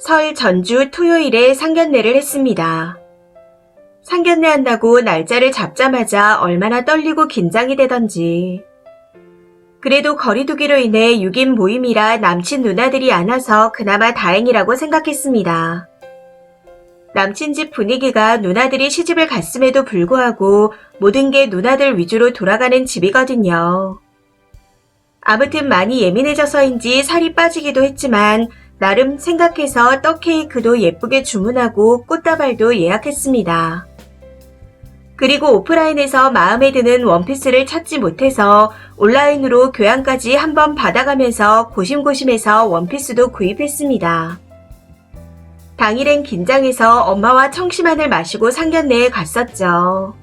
설 전주 토요일에 상견례를 했습니다. 상견례 한다고 날짜를 잡자마자 얼마나 떨리고 긴장이 되던지. 그래도 거리두기로 인해 6인 모임이라 남친 누나들이 안 와서 그나마 다행이라고 생각했습니다. 남친 집 분위기가 누나들이 시집을 갔음에도 불구하고 모든 게 누나들 위주로 돌아가는 집이거든요. 아무튼 많이 예민해져서인지 살이 빠지기도 했지만 나름 생각해서 떡 케이크도 예쁘게 주문하고 꽃다발도 예약했습니다. 그리고 오프라인에서 마음에 드는 원피스를 찾지 못해서 온라인으로 교양까지 한번 받아가면서 고심고심해서 원피스도 구입했습니다. 당일엔 긴장해서 엄마와 청심환을 마시고 상견례에 갔었죠.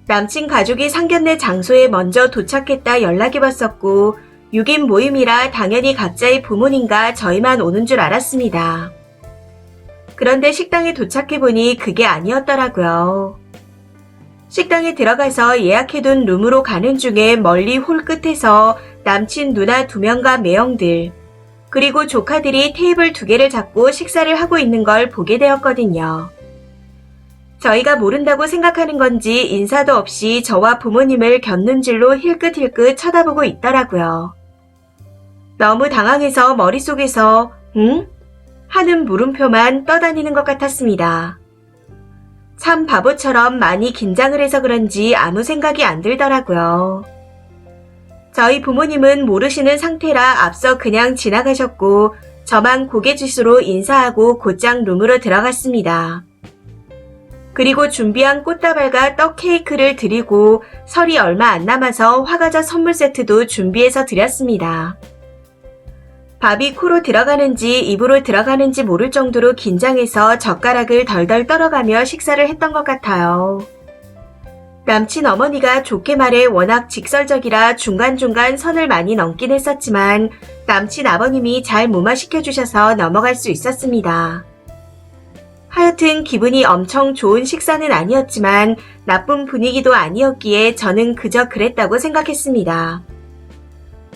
남친 가족이 상견례 장소에 먼저 도착했다 연락이 왔었고 6인 모임이라 당연히 각자의 부모님과 저희만 오는 줄 알았습니다. 그런데 식당에 도착해보니 그게 아니었더라고요. 식당에 들어가서 예약해둔 룸으로 가는 중에 멀리 홀 끝에서 남친 누나 2명과 매형들, 그리고 조카들이 테이블 2개를 잡고 식사를 하고 있는 걸 보게 되었거든요. 저희가 모른다고 생각하는 건지 인사도 없이 저와 부모님을 곁눈질로 힐끗힐끗 쳐다보고 있더라고요. 너무 당황해서 머릿속에서 응? 하는 물음표만 떠다니는 것 같았습니다. 참 바보처럼 많이 긴장을 해서 그런지 아무 생각이 안 들더라고요. 저희 부모님은 모르시는 상태라 앞서 그냥 지나가셨고 저만 고개짓으로 인사하고 곧장 룸으로 들어갔습니다. 그리고 준비한 꽃다발과 떡 케이크를 드리고 설이 얼마 안 남아서 화과자 선물 세트도 준비해서 드렸습니다. 밥이 코로 들어가는지 입으로 들어가는지 모를 정도로 긴장해서 젓가락을 덜덜 떨어가며 식사를 했던 것 같아요. 남친 어머니가 좋게 말해 워낙 직설적이라 중간중간 선을 많이 넘긴 했었지만 남친 아버님이 잘 무마시켜주셔서 넘어갈 수 있었습니다. 하여튼 기분이 엄청 좋은 식사는 아니었지만 나쁜 분위기도 아니었기에 저는 그저 그랬다고 생각했습니다.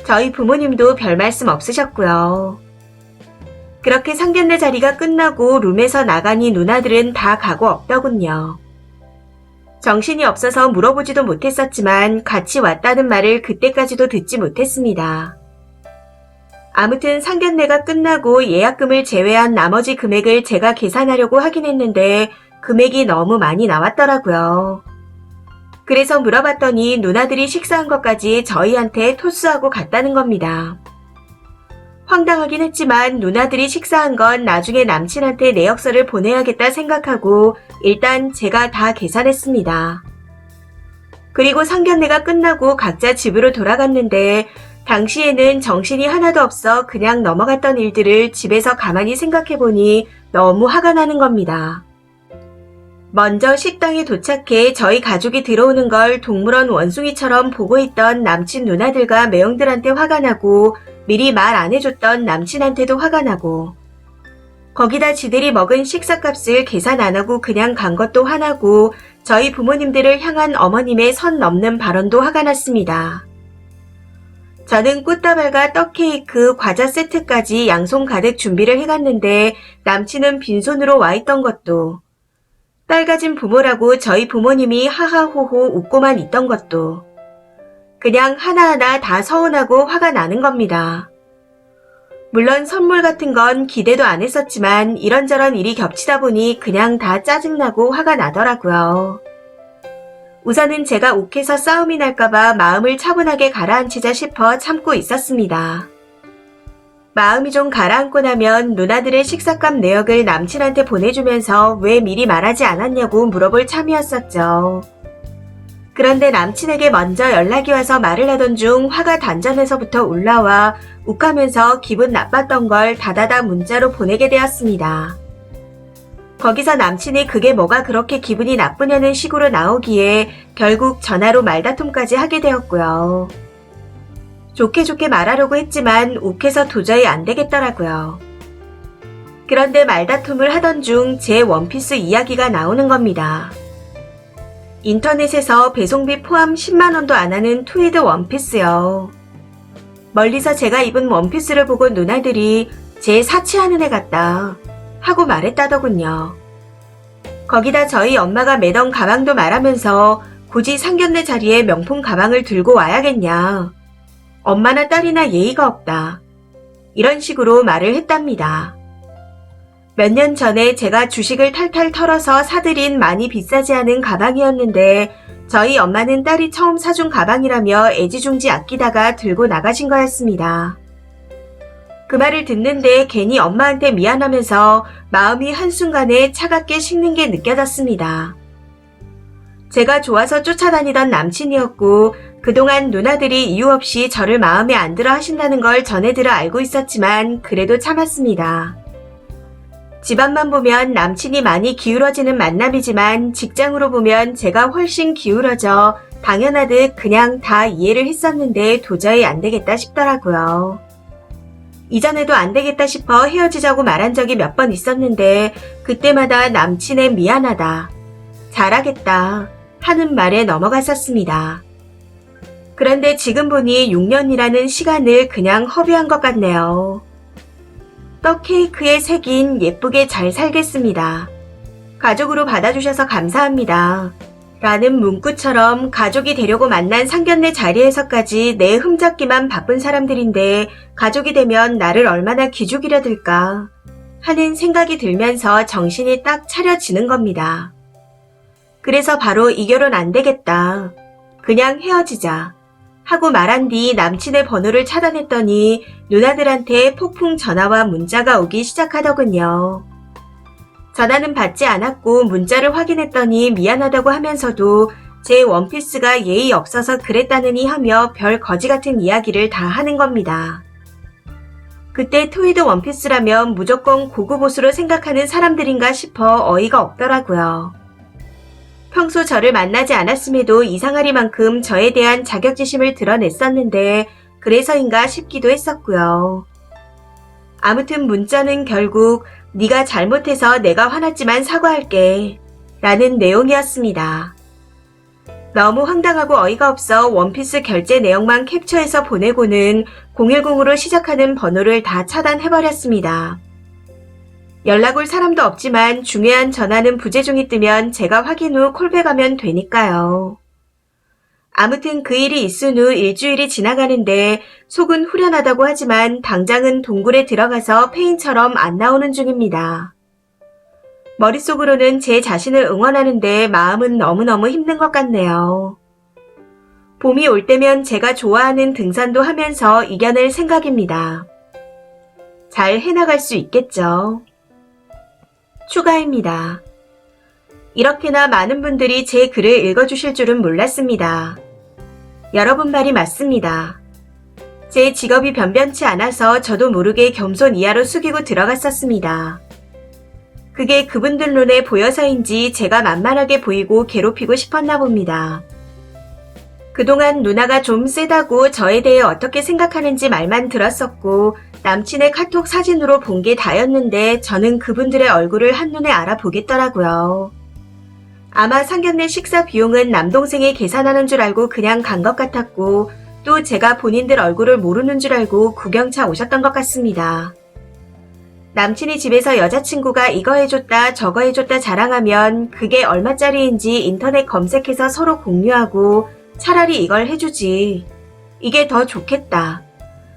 저희 부모님도 별 말씀 없으셨고요. 그렇게 상견례 자리가 끝나고 룸에서 나가니 누나들은 다 가고 없더군요. 정신이 없어서 물어보지도 못했었지만 같이 왔다는 말을 그때까지도 듣지 못했습니다. 아무튼 상견례가 끝나고 예약금을 제외한 나머지 금액을 제가 계산하려고 하긴 했는데 금액이 너무 많이 나왔더라고요. 그래서 물어봤더니 누나들이 식사한 것까지 저희한테 토스하고 갔다는 겁니다. 황당하긴 했지만 누나들이 식사한 건 나중에 남친한테 내역서를 보내야겠다 생각하고 일단 제가 다 계산했습니다. 그리고 상견례가 끝나고 각자 집으로 돌아갔는데 당시에는 정신이 하나도 없어 그냥 넘어갔던 일들을 집에서 가만히 생각해보니 너무 화가 나는 겁니다. 먼저 식당에 도착해 저희 가족이 들어오는 걸 동물원 원숭이처럼 보고 있던 남친 누나들과 매형들한테 화가 나고 미리 말 안 해줬던 남친한테도 화가 나고 거기다 지들이 먹은 식사값을 계산 안 하고 그냥 간 것도 화나고 저희 부모님들을 향한 어머님의 선 넘는 발언도 화가 났습니다. 저는 꽃다발과 떡케이크, 과자 세트까지 양손 가득 준비를 해갔는데 남친은 빈손으로 와 있던 것도 딸 가진 부모라고 저희 부모님이 하하호호 웃고만 있던 것도 그냥 하나하나 다 서운하고 화가 나는 겁니다. 물론 선물 같은 건 기대도 안 했었지만 이런저런 일이 겹치다 보니 그냥 다 짜증나고 화가 나더라고요. 우선은 제가 욱해서 싸움이 날까봐 마음을 차분하게 가라앉히자 싶어 참고 있었습니다. 마음이 좀 가라앉고 나면 누나들의 식사값 내역을 남친한테 보내주면서 왜 미리 말하지 않았냐고 물어볼 참이었었죠. 그런데 남친에게 먼저 연락이 와서 말을 하던 중 화가 단전에서부터 올라와 욱하면서 기분 나빴던 걸 다다다 문자로 보내게 되었습니다. 거기서 남친이 그게 뭐가 그렇게 기분이 나쁘냐는 식으로 나오기에 결국 전화로 말다툼까지 하게 되었고요. 좋게 말하려고 했지만 욱해서 도저히 안 되겠더라고요. 그런데 말다툼을 하던 중 제 원피스 이야기가 나오는 겁니다. 인터넷에서 배송비 포함 10만원도 안 하는 트위드 원피스요. 멀리서 제가 입은 원피스를 보고 누나들이 쟤 사치하는 애 같다 하고 말했다더군요. 거기다 저희 엄마가 매던 가방도 말하면서 굳이 상견례 자리에 명품 가방을 들고 와야겠냐. 엄마나 딸이나 예의가 없다. 이런 식으로 말을 했답니다. 몇 년 전에 제가 주식을 탈탈 털어서 사들인 많이 비싸지 않은 가방이었는데 저희 엄마는 딸이 처음 사준 가방이라며 애지중지 아끼다가 들고 나가신 거였습니다. 그 말을 듣는데 괜히 엄마한테 미안하면서 마음이 한순간에 차갑게 식는 게 느껴졌습니다. 제가 좋아서 쫓아다니던 남친이었고 그동안 누나들이 이유 없이 저를 마음에 안 들어 하신다는 걸 전해 들어 알고 있었지만 그래도 참았습니다. 집안만 보면 남친이 많이 기울어지는 만남이지만 직장으로 보면 제가 훨씬 기울어져 당연하듯 그냥 다 이해를 했었는데 도저히 안 되겠다 싶더라고요. 이전에도 안 되겠다 싶어 헤어지자고 말한 적이 몇 번 있었는데 그때마다 남친의 미안하다, 잘하겠다 하는 말에 넘어갔었습니다. 그런데 지금 보니 6년이라는 시간을 그냥 허비한 것 같네요. 떡 케이크에 새긴 예쁘게 잘 살겠습니다. 가족으로 받아주셔서 감사합니다. 라는 문구처럼 가족이 되려고 만난 상견례 자리에서까지 내 흠잡기만 바쁜 사람들인데 가족이 되면 나를 얼마나 기죽이려 들까 하는 생각이 들면서 정신이 딱 차려지는 겁니다. 그래서 바로 이 결혼 안 되겠다. 그냥 헤어지자. 하고 말한 뒤 남친의 번호를 차단했더니 누나들한테 폭풍 전화와 문자가 오기 시작하더군요. 전화는 받지 않았고 문자를 확인했더니 미안하다고 하면서도 제 원피스가 예의 없어서 그랬다느니 하며 별 거지 같은 이야기를 다 하는 겁니다. 그때 트위드 원피스라면 무조건 고급 옷으로 생각하는 사람들인가 싶어 어이가 없더라고요. 평소 저를 만나지 않았음에도 이상하리만큼 저에 대한 자격지심을 드러냈었는데 그래서인가 싶기도 했었고요. 아무튼 문자는 결국 네가 잘못해서 내가 화났지만 사과할게 라는 내용이었습니다. 너무 황당하고 어이가 없어 원피스 결제 내용만 캡처해서 보내고는 010으로 시작하는 번호를 다 차단해버렸습니다. 연락 올 사람도 없지만 중요한 전화는 부재중이 뜨면 제가 확인 후 콜백하면 되니까요. 아무튼 그 일이 있은 후 일주일이 지나가는데 속은 후련하다고 하지만 당장은 동굴에 들어가서 페인처럼 안 나오는 중입니다. 머릿속으로는 제 자신을 응원하는데 마음은 너무너무 힘든 것 같네요. 봄이 올 때면 제가 좋아하는 등산도 하면서 이겨낼 생각입니다. 잘 해나갈 수 있겠죠. 추가입니다. 이렇게나 많은 분들이 제 글을 읽어주실 줄은 몰랐습니다. 여러분 말이 맞습니다. 제 직업이 변변치 않아서 저도 모르게 겸손 이하로 숙이고 들어갔었습니다. 그게 그분들 눈에 보여서인지 제가 만만하게 보이고 괴롭히고 싶었나 봅니다. 그동안 누나가 좀 세다고 저에 대해 어떻게 생각하는지 말만 들었었고 남친의 카톡 사진으로 본 게 다였는데 저는 그분들의 얼굴을 한눈에 알아보겠더라고요. 아마 상견례 식사 비용은 남동생이 계산하는 줄 알고 그냥 간 것 같았고 또 제가 본인들 얼굴을 모르는 줄 알고 구경차 오셨던 것 같습니다. 남친이 집에서 여자친구가 이거 해줬다 저거 해줬다 자랑하면 그게 얼마짜리인지 인터넷 검색해서 서로 공유하고 차라리 이걸 해주지. 이게 더 좋겠다.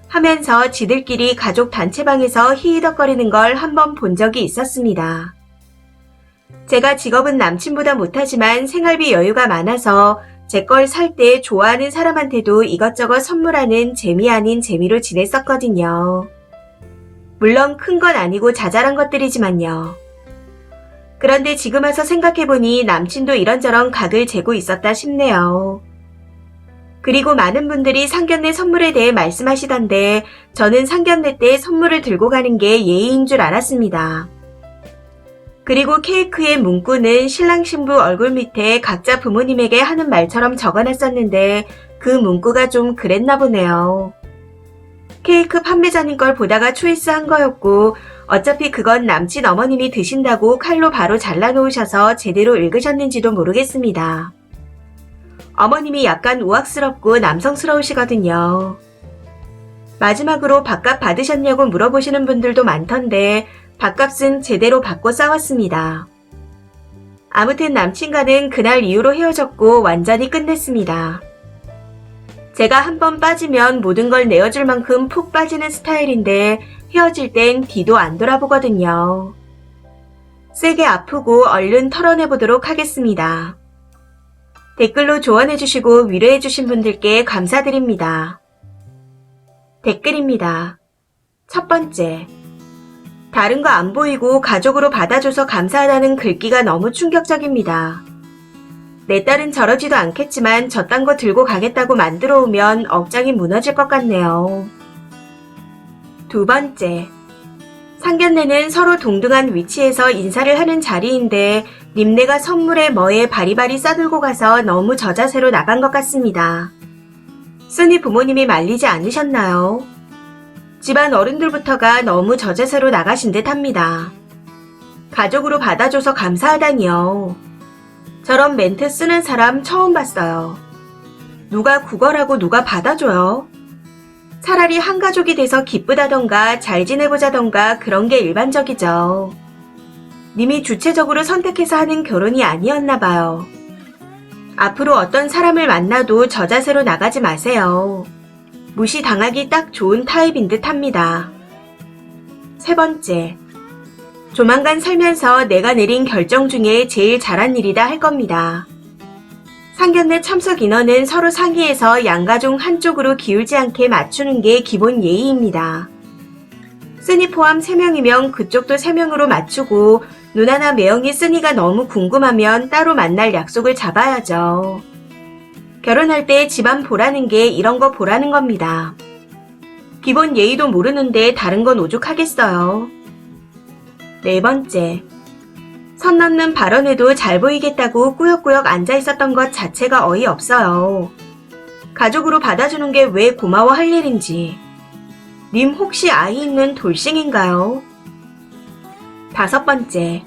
하면서 지들끼리 가족 단체방에서 히히덕거리는 걸 한 번 본 적이 있었습니다. 제가 직업은 남친보다 못하지만 생활비 여유가 많아서 제 걸 살 때 좋아하는 사람한테도 이것저것 선물하는 재미 아닌 재미로 지냈었거든요. 물론 큰 건 아니고 자잘한 것들이지만요. 그런데 지금 와서 생각해보니 남친도 이런저런 각을 재고 있었다 싶네요. 그리고 많은 분들이 상견례 선물에 대해 말씀하시던데 저는 상견례 때 선물을 들고 가는 게 예의인 줄 알았습니다. 그리고 케이크의 문구는 신랑 신부 얼굴 밑에 각자 부모님에게 하는 말처럼 적어놨었는데 그 문구가 좀 그랬나 보네요. 케이크 판매자님 걸 보다가 초이스한 거였고 어차피 그건 남친 어머님이 드신다고 칼로 바로 잘라놓으셔서 제대로 읽으셨는지도 모르겠습니다. 어머님이 약간 우악스럽고 남성스러우시거든요. 마지막으로 밥값 받으셨냐고 물어보시는 분들도 많던데 밥값은 제대로 받고 싸웠습니다. 아무튼 남친과는 그날 이후로 헤어졌고 완전히 끝냈습니다. 제가 한번 빠지면 모든 걸 내어줄 만큼 푹 빠지는 스타일인데 헤어질 땐 뒤도 안 돌아보거든요. 세게 아프고 얼른 털어내보도록 하겠습니다. 댓글로 조언해주시고 위로해주신 분들께 감사드립니다. 댓글입니다. 첫 번째. 다른 거 안 보이고 가족으로 받아줘서 감사하다는 글귀가 너무 충격적입니다. 내 딸은 저러지도 않겠지만 저딴 거 들고 가겠다고 만들어 오면 억장이 무너질 것 같네요. 두 번째. 상견례는 서로 동등한 위치에서 인사를 하는 자리인데 님네가 선물에 뭐에 바리바리 싸들고 가서 너무 저자세로 나간 것 같습니다. 쓰니 부모님이 말리지 않으셨나요? 집안 어른들부터가 너무 저자세로 나가신 듯 합니다. 가족으로 받아줘서 감사하다니요. 저런 멘트 쓰는 사람 처음 봤어요. 누가 구걸하고 누가 받아줘요? 차라리 한 가족이 돼서 기쁘다던가 잘 지내보자던가 그런 게 일반적이죠. 님이 주체적으로 선택해서 하는 결혼이 아니었나 봐요. 앞으로 어떤 사람을 만나도 저자세로 나가지 마세요. 무시당하기 딱 좋은 타입인 듯 합니다. 세 번째. 조만간 살면서 내가 내린 결정 중에 제일 잘한 일이다 할 겁니다. 상견례 참석 인원은 서로 상의해서 양가중 한쪽으로 기울지 않게 맞추는 게 기본 예의입니다. 쓰니 포함 3명이면 그쪽도 3명으로 맞추고 누나나 매형이 쓰니가 너무 궁금하면 따로 만날 약속을 잡아야죠. 결혼할 때 집안 보라는 게 이런 거 보라는 겁니다. 기본 예의도 모르는데 다른 건 오죽하겠어요. 네 번째. 선 넘는 발언에도 잘 보이겠다고 꾸역꾸역 앉아있었던 것 자체가 어이없어요. 가족으로 받아주는 게 왜 고마워할 일인지. 님 혹시 아이 있는 돌싱인가요? 다섯 번째.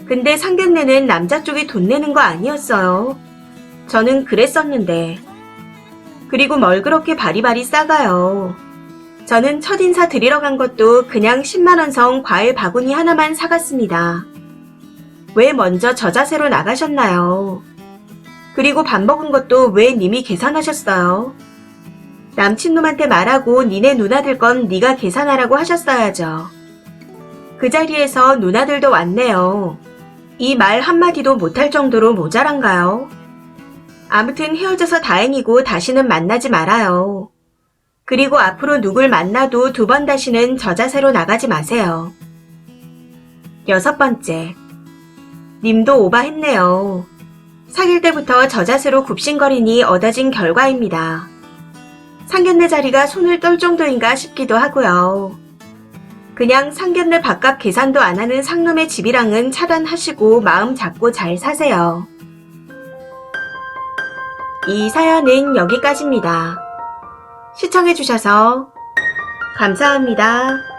근데 상견례는 남자 쪽이 돈 내는 거 아니었어요. 저는 그랬었는데. 그리고 뭘 그렇게 바리바리 싸가요. 저는 첫인사 드리러 간 것도 그냥 10만원 성 과일 바구니 하나만 사갔습니다. 왜 먼저 저자세로 나가셨나요? 그리고 밥 먹은 것도 왜 님이 계산하셨어요? 남친놈한테 말하고 니네 누나들 건 니가 계산하라고 하셨어야죠. 그 자리에서 누나들도 왔네요. 이 말 한마디도 못할 정도로 모자란가요? 아무튼 헤어져서 다행이고 다시는 만나지 말아요. 그리고 앞으로 누굴 만나도 2번 다시는 저자세로 나가지 마세요. 여섯 번째. 님도 오바했네요. 사귈 때부터 저자세로 굽신거리니 얻어진 결과입니다. 상견례 자리가 손을 떨 정도인가 싶기도 하고요. 그냥 상견례 밥값 계산도 안 하는 상놈의 집이랑은 차단하시고 마음 잡고 잘 사세요. 이 사연은 여기까지입니다. 시청해주셔서 감사합니다.